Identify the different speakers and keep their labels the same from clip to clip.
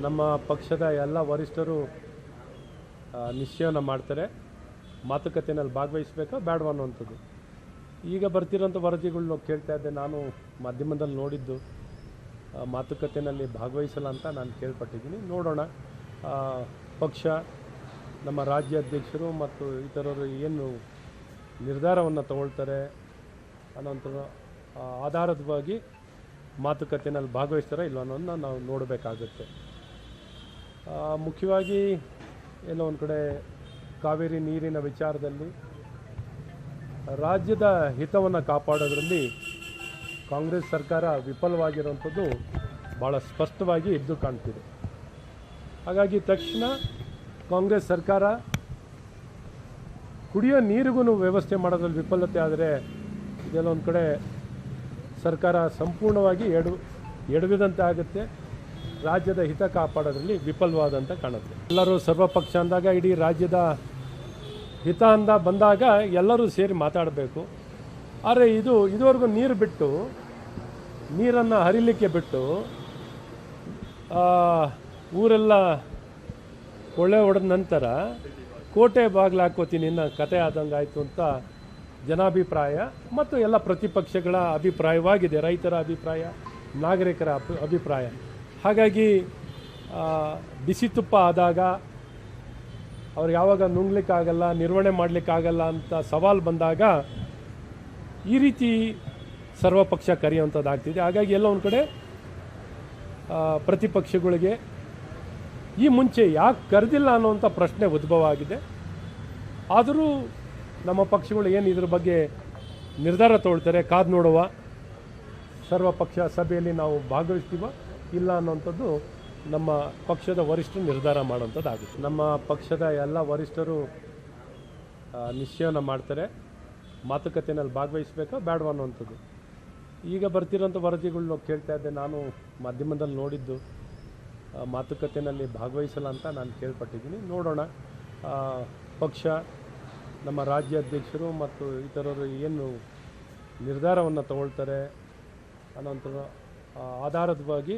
Speaker 1: ನಮ್ಮ ಪಕ್ಷದ ಎಲ್ಲ ವರಿಷ್ಠರು ನಿಶ್ಚಯನ ಮಾಡ್ತಾರೆ. ಮಾತುಕತೆಯಲ್ಲಿ ಭಾಗವಹಿಸಬೇಕಾ ಬೇಡವಾ ಅನ್ನುವಂಥದ್ದು. ಈಗ ಬರ್ತಿರೋಂಥ ವರದಿಗಳನ್ನ ಕೇಳ್ತಾ ಇದ್ದೆ. ನಾನು ಮಾಧ್ಯಮದಲ್ಲಿ ನೋಡಿದ್ದು ಮಾತುಕತೆಯಲ್ಲಿ ಭಾಗವಹಿಸಲ್ಲ ಅಂತ ನಾನು ಕೇಳ್ಪಟ್ಟಿದ್ದೀನಿ. ನೋಡೋಣ, ಪಕ್ಷ, ನಮ್ಮ ರಾಜ್ಯ ಅಧ್ಯಕ್ಷರು ಮತ್ತು ಇತರರು ಏನು ನಿರ್ಧಾರವನ್ನು ತಗೊಳ್ತಾರೆ ಅನ್ನೋಂಥ ಆಧಾರದವಾಗಿ ಮಾತುಕತೆಯಲ್ಲಿ ಭಾಗವಹಿಸ್ತಾರೆ ಇಲ್ಲ ಅನ್ನೋದನ್ನ ನಾವು ನೋಡಬೇಕಾಗುತ್ತೆ. ಮುಖ್ಯವಾಗಿ ಎಲ್ಲೋ ಒಂದು ಕಡೆ ಕಾವೇರಿ ನೀರಿನ ವಿಚಾರದಲ್ಲಿ ರಾಜ್ಯದ ಹಿತವನ್ನು ಕಾಪಾಡೋದ್ರಲ್ಲಿ ಕಾಂಗ್ರೆಸ್ ಸರ್ಕಾರ ವಿಫಲವಾಗಿರುವಂಥದ್ದು ಭಾಳ ಸ್ಪಷ್ಟವಾಗಿ ಎದ್ದು ಕಾಣ್ತಿದೆ. ಹಾಗಾಗಿ ತಕ್ಷಣ ಕಾಂಗ್ರೆಸ್ ಸರ್ಕಾರ ಕುಡಿಯೋ ನೀರಿಗೂ ವ್ಯವಸ್ಥೆ ಮಾಡೋದ್ರಲ್ಲಿ ವಿಫಲತೆ ಆದರೆ ಇದೆಲ್ಲೊಂದು ಕಡೆ ಸರ್ಕಾರ ಸಂಪೂರ್ಣವಾಗಿ ಎಡವಿದಂತೆ ಆಗುತ್ತೆ. ರಾಜ್ಯದ ಹಿತ ಕಾಪಾಡೋದ್ರಲ್ಲಿ ವಿಫಲವಾದಂತ ಕಾಣುತ್ತೆ. ಎಲ್ಲರೂ ಸರ್ವಪಕ್ಷ ಅಂದಾಗ ಇಡೀ ರಾಜ್ಯದ ಹಿತ ಅಂದ ಬಂದಾಗ ಎಲ್ಲರೂ ಸೇರಿ ಮಾತಾಡಬೇಕು. ಆದರೆ ಇದುವರೆಗೂ ನೀರನ್ನು ಹರಿಲಿಕ್ಕೆ ಬಿಟ್ಟು ಊರೆಲ್ಲ ಕೊಳ್ಳೆ ಹೊಡೆದ ನಂತರ ಕೋಟೆ ಬಾಗಿಲು ಹಾಕೋತೀನಿ ಅನ್ನೋ ಕತೆ ಆದಂಗೆ ಆಯಿತು ಅಂತ ಜನಾಭಿಪ್ರಾಯ ಮತ್ತು ಎಲ್ಲ ಪ್ರತಿಪಕ್ಷಗಳ ಅಭಿಪ್ರಾಯವಾಗಿದೆ. ರೈತರ ಅಭಿಪ್ರಾಯ, ನಾಗರಿಕರ ಅಭಿಪ್ರಾಯ. ಹಾಗಾಗಿ ಬಿಸಿ ತುಪ್ಪ ಆದಾಗ ಅವ್ರು ಯಾವಾಗ ನುಂಗ್ಲಿಕ್ಕಾಗಲ್ಲ, ನಿರ್ವಹಣೆ ಮಾಡಲಿಕ್ಕಾಗಲ್ಲ ಅಂತ ಸವಾಲು ಬಂದಾಗ ಈ ರೀತಿ ಸರ್ವಪಕ್ಷ ಕರೆಯುವಂಥದ್ದಾಗ್ತಿದೆ. ಹಾಗಾಗಿ ಎಲ್ಲ ಒಂದು ಕಡೆ ಪ್ರತಿಪಕ್ಷಗಳಿಗೆ ಈ ಮುಂಚೆ ಯಾಕೆ ಕರೆದಿಲ್ಲ ಅನ್ನೋವಂಥ ಪ್ರಶ್ನೆ ಉದ್ಭವ ಆಗಿದೆ. ಆದರೂ ನಮ್ಮ ಪಕ್ಷಗಳು ಏನು ಇದ್ರ ಬಗ್ಗೆ ನಿರ್ಧಾರ ತಗೊಳ್ತಾರೆ ಕಾದು ನೋಡುವ. ಸರ್ವಪಕ್ಷ ಸಭೆಯಲ್ಲಿ ನಾವು ಭಾಗವಹಿಸ್ತೀವ ಇಲ್ಲ ಅನ್ನೋಂಥದ್ದು ನಮ್ಮ ಪಕ್ಷದ ವರಿಷ್ಠರು ನಿರ್ಧಾರ ಮಾಡುವಂಥದ್ದಾಗುತ್ತೆ. ನಮ್ಮ ಪಕ್ಷದ ಎಲ್ಲ ವರಿಷ್ಠರು ನಿಶ್ಚಯನ ಮಾಡ್ತಾರೆ. ಮಾತುಕತೆಯಲ್ಲಿ ಭಾಗವಹಿಸಬೇಕಾ ಬೇಡವಾ ಅನ್ನುವಂಥದ್ದು. ಈಗ ಬರ್ತಿರೋಂಥ ವರದಿಗಳನ್ನ ಕೇಳ್ತಾ ಇದ್ದೆ. ನಾನು ಮಾಧ್ಯಮದಲ್ಲಿ ನೋಡಿದ್ದು ಮಾತುಕತೆಯಲ್ಲಿ ಭಾಗವಹಿಸಲ್ಲ ಅಂತ ನಾನು ಕೇಳ್ಪಟ್ಟಿದ್ದೀನಿ. ನೋಡೋಣ, ಪಕ್ಷ, ನಮ್ಮ ರಾಜ್ಯ ಅಧ್ಯಕ್ಷರು ಮತ್ತು ಇತರರು ಏನು ನಿರ್ಧಾರವನ್ನು ತಗೊಳ್ತಾರೆ ಅನ್ನೋಂಥ ಆಧಾರದವಾಗಿ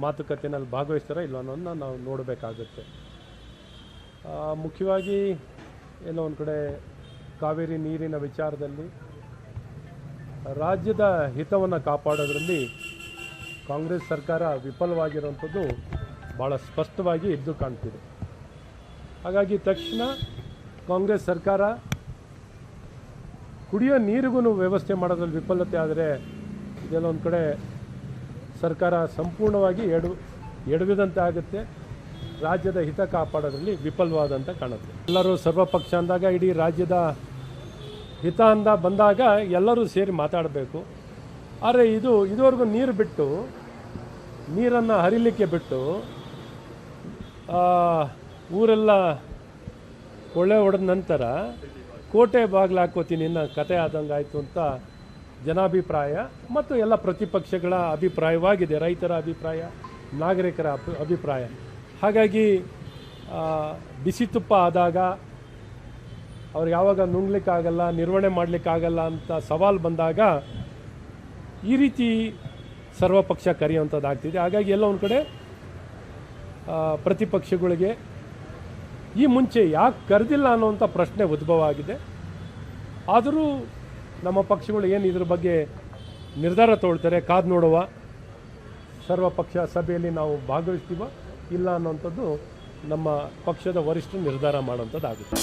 Speaker 1: ಮಾತುಕತೆಯಲ್ಲಿ ಭಾಗವಹಿಸ್ತಾರೆ ಇಲ್ಲ ಅನ್ನೋದನ್ನ ನಾವು ನೋಡಬೇಕಾಗುತ್ತೆ. ಮುಖ್ಯವಾಗಿ ಎಲ್ಲೋ ಒಂದು ಕಡೆ ಕಾವೇರಿ ನೀರಿನ ವಿಚಾರದಲ್ಲಿ ರಾಜ್ಯದ ಹಿತವನ್ನು ಕಾಪಾಡೋದ್ರಲ್ಲಿ ಕಾಂಗ್ರೆಸ್ ಸರ್ಕಾರ ವಿಫಲವಾಗಿರುವಂಥದ್ದು ಭಾಳ ಸ್ಪಷ್ಟವಾಗಿ ಎದ್ದು ಕಾಣ್ತಿದೆ. ಹಾಗಾಗಿ ತಕ್ಷಣ ಕಾಂಗ್ರೆಸ್ ಸರ್ಕಾರ ಕುಡಿಯೋ ನೀರಿಗೂ ವ್ಯವಸ್ಥೆ ಮಾಡೋದ್ರಲ್ಲಿ ವಿಫಲತೆ ಆದರೆ ಇದೆಲ್ಲೊಂದು ಕಡೆ ಸರ್ಕಾರ ಸಂಪೂರ್ಣವಾಗಿ ಎಡವಿದಂತೆ ಆಗುತ್ತೆ. ರಾಜ್ಯದ ಹಿತ ಕಾಪಾಡೋದ್ರಲ್ಲಿ ವಿಫಲವಾದಂತ ಕಾಣುತ್ತೆ. ಎಲ್ಲರೂ ಸರ್ವಪಕ್ಷ ಅಂದಾಗ ಇಡೀ ರಾಜ್ಯದ ಹಿತ ಅಂದ ಬಂದಾಗ ಎಲ್ಲರೂ ಸೇರಿ ಮಾತಾಡಬೇಕು. ಆದರೆ ಇದುವರೆಗೂ ನೀರನ್ನು ಹರಿಲಿಕ್ಕೆ ಬಿಟ್ಟು ಊರೆಲ್ಲ ಕೊಳ್ಳೆ ಹೊಡೆದ ನಂತರ ಕೋಟೆ ಬಾಗಿಲು ಹಾಕೋತೀನಿ ಅನ್ನೋ ಕತೆ ಆದಂಗೆ ಆಯಿತು ಅಂತ ಜನಾಭಿಪ್ರಾಯ ಮತ್ತು ಎಲ್ಲ ಪ್ರತಿಪಕ್ಷಗಳ ಅಭಿಪ್ರಾಯವಾಗಿದೆ. ರೈತರ ಅಭಿಪ್ರಾಯ, ನಾಗರಿಕರ ಅಭಿಪ್ರಾಯ. ಹಾಗಾಗಿ ಬಿಸಿ ತುಪ್ಪ ಆದಾಗ ಅವ್ರು ಯಾವಾಗ ನುಂಗ್ಲಿಕ್ಕಾಗಲ್ಲ, ನಿರ್ವಹಣೆ ಮಾಡಲಿಕ್ಕಾಗಲ್ಲ ಅಂತ ಸವಾಲು ಬಂದಾಗ ಈ ರೀತಿ ಸರ್ವಪಕ್ಷ ಕರೆಯುವಂಥದ್ದಾಗ್ತಿದೆ. ಹಾಗಾಗಿ ಎಲ್ಲ ಒಂದು ಕಡೆ ಪ್ರತಿಪಕ್ಷಗಳಿಗೆ ಈ ಮುಂಚೆ ಯಾಕೆ ಕರೆದಿಲ್ಲ ಅನ್ನೋವಂಥ ಪ್ರಶ್ನೆ ಉದ್ಭವ ಆಗಿದೆ. ಆದರೂ ನಮ್ಮ ಪಕ್ಷಗಳು ಏನು ಇದ್ರ ಬಗ್ಗೆ ನಿರ್ಧಾರ ತಗೊಳ್ತಾರೆ ಕಾದು ನೋಡುವ. ಸರ್ವಪಕ್ಷ ಸಭೆಯಲ್ಲಿ ನಾವು ಭಾಗವಹಿಸ್ತೀವ ಇಲ್ಲ ಅನ್ನೋಂಥದ್ದು ನಮ್ಮ ಪಕ್ಷದ ವರಿಷ್ಠರು ನಿರ್ಧಾರ ಮಾಡುವಂಥದ್ದಾಗುತ್ತೆ.